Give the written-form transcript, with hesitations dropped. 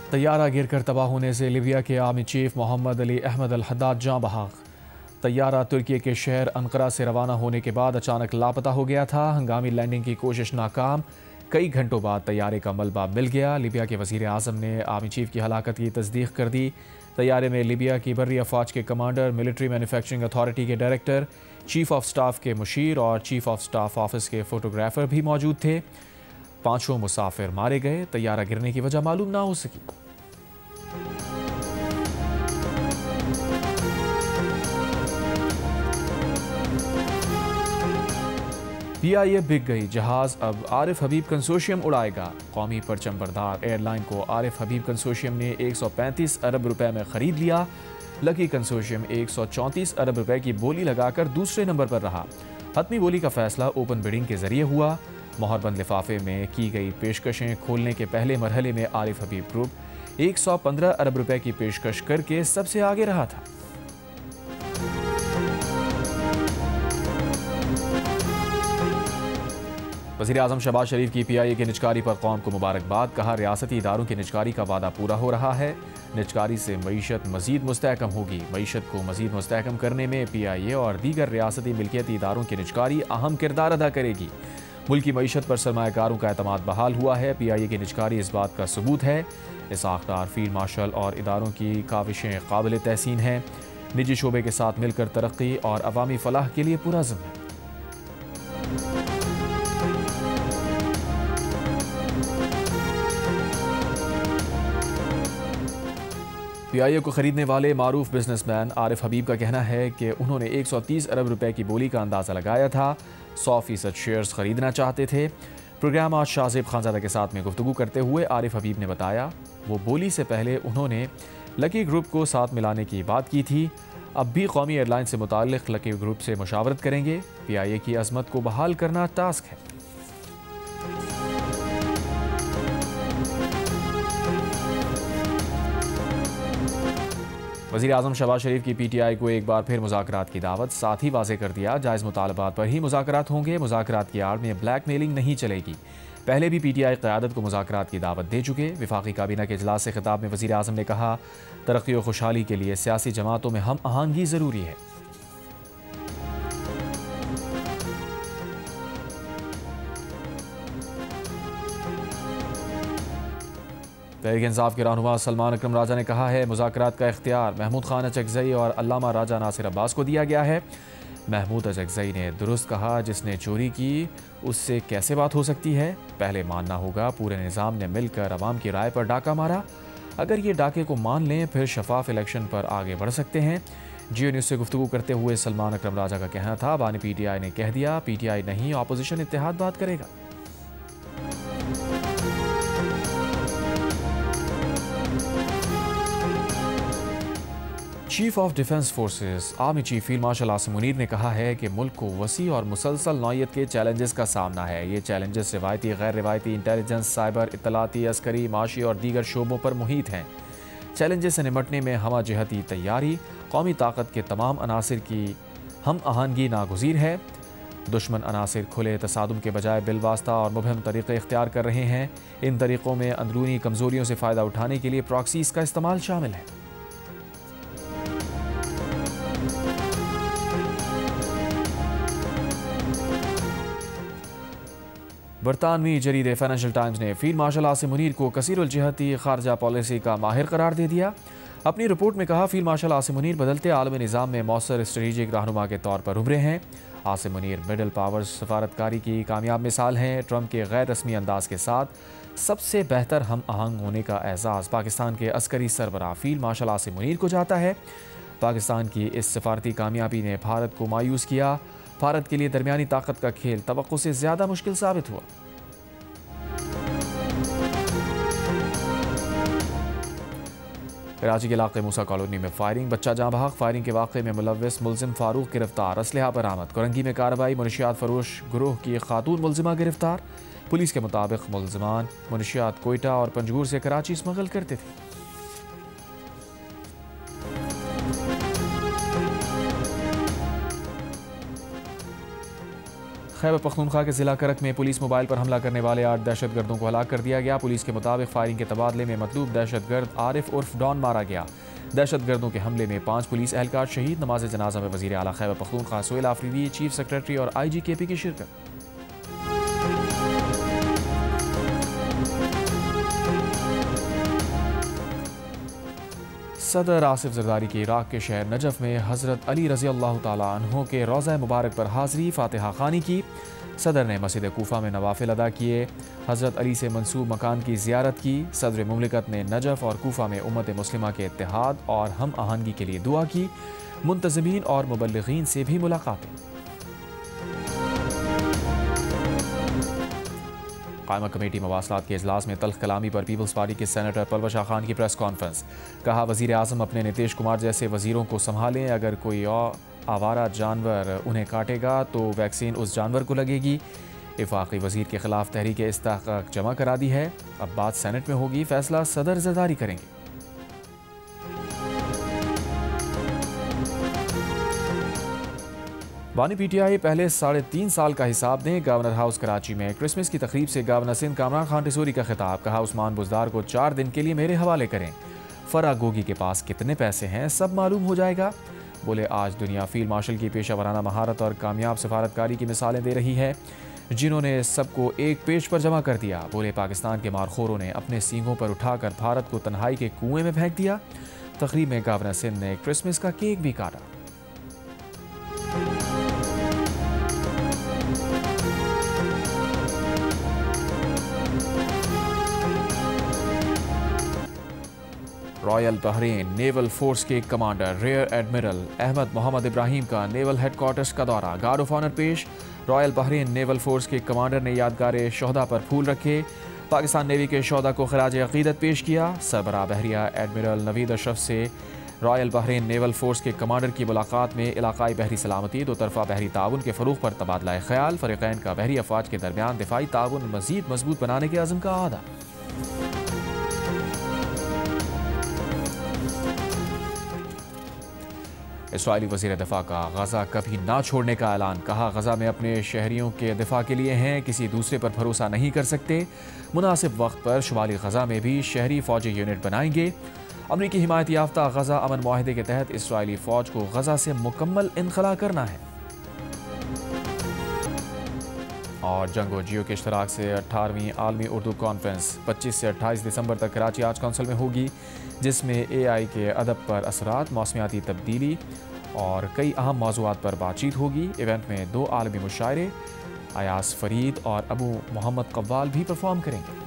तैयारा गिरकर तबाह होने से लीबिया के आर्मी चीफ मोहम्मद अली अहमद अल हद्दाद जाँ बहाक। तैयारा तुर्की के शहर अंकरा से रवाना होने के बाद अचानक लापता हो गया था। हंगामी लैंडिंग की कोशिश नाकाम। कई घंटों बाद तैयारे का मलबा मिल गया। लीबिया के वज़ीर आज़म ने आर्मी चीफ की हलाकत की तस्दीक कर दी। तैयारे में लीबिया की बर्री अफवाज के कमांडर, मिलिट्री मैन्युफैक्चरिंग अथॉरिटी के डायरेक्टर, चीफ ऑफ स्टाफ के मुशीर और चीफ ऑफ स्टाफ ऑफिस के फोटोग्राफर भी मौजूद थे। 5 मुसाफिर मारे गए। तैयारा गिरने की वजह मालूम ना हो सकी। PIA बिक गई। जहाज अब आरिफ हबीब कंसोशियम उड़ाएगा। कौमी परचम बरदार एयरलाइन को आरिफ हबीब कंसोशियम ने 135 अरब रुपए में खरीद लिया। लकी कंसोशियम 134 अरब रुपए की बोली लगाकर दूसरे नंबर पर रहा। हतमी बोली का फैसला ओपन बिडिंग के जरिए हुआ। मोहरबंद लिफाफे में की गई पेशकशें खोलने के पहले मरहले में आरिफ हबीब ग्रुप 115 अरब रुपए की पेशकश करके सबसे आगे रहा था। वज़ीर आज़म शहबाज शरीफ की PIA की निजकारी पर कौम को मुबारकबाद। कहा, रियासती इदारों की निजकारी का वादा पूरा हो रहा है। निजकारी से मईशत मज़ीद मुस्तहकम होगी। मईशत को मज़ीद मुस्तहकम करने में PIA और दीगर रियासती मिल्कियती इदारों की निजकारी अहम किरदार अदा करेगी। मुल्की मईशत पर सरमायाकारों का एतमाद बहाल हुआ है। PIA की निजकारी इस बात का सबूत है। इसाक़दार फील्ड मार्शल और इदारों की काविशें काबिल तहसीन हैं। निजी शोबे के साथ मिलकर तरक्की और अवामी फलाह के लिए पुरअज़्म है। PIA को खरीदने वाले मारूफ बिजनेसमैन आरिफ हबीब का कहना है कि उन्होंने 130 अरब रुपए की बोली का अंदाज़ा लगाया था। 100% शेयर्स खरीदना चाहते थे। प्रोग्राम आज शाहजेब खानजादा के साथ में गुफ्तगू करते हुए आरिफ हबीब ने बताया, वो बोली से पहले उन्होंने लकी ग्रुप को साथ मिलाने की बात की थी। अब भी कौमी एयरलाइन से मुताल्लिक़ लकी ग्रुप से मुशावरत करेंगे। PIA की अज़मत को बहाल करना टास्क है। वज़ीर आज़म शहबाज शरीफ की PTI को एक बार फिर मुज़ाकरात की दावत। साथ ही वाज़ेह कर दिया, जायज़ मुतालबात पर ही मुज़ाकरात होंगे। मुज़ाकरात की आड़ में ब्लैक मेलिंग नहीं चलेगी। पहले भी PTI क़यादत को मुज़ाकरात की दावत दे चुके। वफाकी काबीना के इजलास से खिताब में वज़ीर आज़म ने कहा, तरक्की और खुशहाली के लिए सियासी जमातों में हम आहंगी ज़रूरी है। तहरीक इंसाफ के रहनुमा सलमान अकरम राजा ने कहा है, मुज़ाकरात का इख्तियार महमूद खान अचकज़ई और अल्लामा राजा नासिर अब्बास को दिया गया है। महमूद अचकज़ई ने दुरुस्त कहा, जिसने चोरी की उससे कैसे बात हो सकती है। पहले मानना होगा पूरे निज़ाम ने मिलकर अवाम की राय पर डाका मारा। अगर ये डाके को मान लें फिर शफाफ इलेक्शन पर आगे बढ़ सकते हैं। जियो न्यूज़ से गुफ्तगू करते हुए सलमान अकरम राजा का कहना था, बानी PTI ने कह दिया, PTI नहीं अपोजिशन इत्तेहाद बात करेगा। Chief of defence forces army chief field marshal Asim Munir ने कहा है कि मुल्क को वसी और मुसलसल नौयत के चैलेंजेस का सामना है। ये चैलेंजेस रिवायती, गैर रिवायती, इंटेलिजेंस, साइबर, इत्तलाती, अस्करी, माशी और दीगर शोबों पर मुहित हैं। चैलेंजेस से निपटने में हमा जहती तैयारी, कौमी ताकत के तमाम अनासिर की हम आहंगी नागुज़ीर है। दुश्मन अनासिर खुले तसादुम के बजाय बिलवास्ता और मुबहम तरीक़े इख्तियार कर रहे हैं। इन तरीक़ों में अंदरूनी कमज़ोरियों से फ़ायदा उठाने के लिए प्रॉक्सीज़ का इस्तेमाल शामिल है। बरतानवी जरीदे फाइनेंशियल टाइम्स ने फील्ड मार्शल आसिम मुनीर को कसीरुल जिहती खारजा पॉलिसी का माहिर करार दे दिया। अपनी रिपोर्ट में कहा, फील्ड मार्शल आसिम मुनीर बदलते आलमी निज़ाम में मौसर स्ट्रेटेजिक रहनुमा के तौर पर उभरे हैं। आसिम मुनीर मिडल पावर्स सफारतकारी की कामयाब मिसाल हैं। ट्रंप के गैर रस्मी अंदाज के साथ सबसे बेहतर हम आहंग होने का एजाज़ पाकिस्तान के अस्करी सरबराह फील्ड मार्शल आसिम मुनीर को जाता है। पाकिस्तान की इस सफारती कामयाबी ने भारत को मायूस किया। भारत के लिए दरमियानी ताकत का खेल तवक्को से ज़्यादा मुश्किल साबित हुआ। कराची के इलाके मूसा कॉलोनी में फायरिंग, बच्चा जाँ बहक। फायरिंग के वाक़े में मुलव्विस मुलजिम फारूक गिरफ्तार। असलहा बरामद। कोरंगी में कार्रवाई। मुनशियात फरोश गुरूह की खातून मुलजिमा गिरफ्तार। पुलिस के मुताबिक मुलजिमान मुनशियात कोयटा और पंजगूर से कराची स्मगल करते थे। खैबर पख्तूनख्वा के जिला करक में पुलिस मोबाइल पर हमला करने वाले 8 दहशतगर्दों को हलाक कर दिया गया। पुलिस के मुताबिक फायरिंग के तबादले में मतलूब दहशतगर्द आरिफ उर्फ डॉन मारा गया। दहशतगर्दों के हमले में 5 पुलिस एहलकार शहीद। नमाज जनाजा में वज़ीर आला खैबर पख्तूनख्वा सोहेल आफरीदी, चीफ सेक्रेटरी और IGKP की शिरकत। सदर आसिफ जरदारी की इराक के शहर नजफ में हज़रत अली रज़ी अल्लाह तआला अन्हु के रोज़ा मुबारक पर हाज़री फातिहा खानी की। सदर ने मस्जिद कूफा में नवाफिल अदा किए। हज़रत अली से मंसूब मकान की ज़ियारत की। सदर मुमलिकत ने नजफ और कूफा में उम्मत मुस्लिमा के इत्तेहाद और हम आहंगी के लिए दुआ की। मुंतज़मीन और मुबल्लिगीन से भी मुलाकातें। कायमा कमेटी मवासलात के इजलास में तल्ख कलामी पर पीपल्स पार्टी के सेनेटर परवेश खान की प्रेस कॉन्फ्रेंस। कहा, वज़ीर आज़म अपने नीतीश कुमार जैसे वज़ीरों को संभालें। अगर कोई और आवारा जानवर उन्हें काटेगा तो वैक्सीन उस जानवर को लगेगी। इफ़ाक़ी वज़ीर के ख़िलाफ़ तहरीक इस्तिक़ाक़ जमा करा दी है। अब बात सेनेट में होगी, फैसला सदर जरदारी करेंगे। बानी PTI पहले 3.5 साल का हिसाब दें। गवर्नर हाउस कराची में क्रिसमस की तकरीब से गवर्नर सिंध कामरान खान टिसूरी का खिताब। कहा, उस्मान बुज़दार को 4 दिन के लिए मेरे हवाले करें। फरा गोगी के पास कितने पैसे हैं सब मालूम हो जाएगा। बोले, आज दुनिया फील्ड मार्शल की पेशा वराना महारत और कामयाब सफारतकारी की मिसालें दे रही है, जिन्होंने सबको एक पेज पर जमा कर दिया। बोले, पाकिस्तान के मारखोरों ने अपने सींगों पर उठाकर भारत को तन्हाई के कुएं में फेंक दिया। तकरीब में गवर्नर सिंध ने क्रिसमस का केक भी काटा। रॉयल बहरीन नेवल फोर्स के commander rear admiral Ahmed Mohammed Ibrahim का नेवल हेडक्वार्टर्स का दौरा। गार्ड ऑफ ऑनर पेश। रॉयल बहरीन नेवल फोर्स के कमांडर ने यादगार शोहदा पर फूल रखे। पाकिस्तान नेवी के शोहदा को खराज अकीदत पेश किया। सरबराह बहरिया एडमिरल नवीद अशरफ से रॉयल बहरीन नेवल फोर्स के कमांडर की मुलाकात में इलाकाई बहरी सलामती, दो तरफा बहरी ताउन के फ़रोग़ पर तबादला ख्याल। फ़रीक़ैन का बहरी अफ़वाज के दरमियान दिफ़ाई ताउन मज़ीद मजबूत बनाने के अज़्म का आदा। इस्राईली वज़ीर दिफ़ा का गज़ा कभी ना छोड़ने का ऐलान। कहा, गज़ा में अपने शहरियों के दिफ़ा के लिए हैं, किसी दूसरे पर भरोसा नहीं कर सकते। मुनासिब वक्त पर शुमाली गज़ा में भी शहरी फ़ौजी यूनिट बनाएंगे। अमरीकी हिमायत याफ्ता गज़ा अमन मुआहिदे के तहत इस्राईली फ़ौज को गज़ा से मुकम्मल इनखला करना है। और जंगो जियो के इश्तराक से 18वीं आलमी उर्दू कॉन्फ्रेंस 25 से 28 दिसंबर तक कराची आर्ट्स काउंसिल में होगी, जिसमें AI के अदब पर असरात, मौसमियाती तब्दीली और कई अहम मौज़ूआत पर बातचीत होगी। इवेंट में 2 आलमी मुशायरे, अयास फरीद और अबू मोहम्मद कव्वाल भी परफॉर्म करेंगे।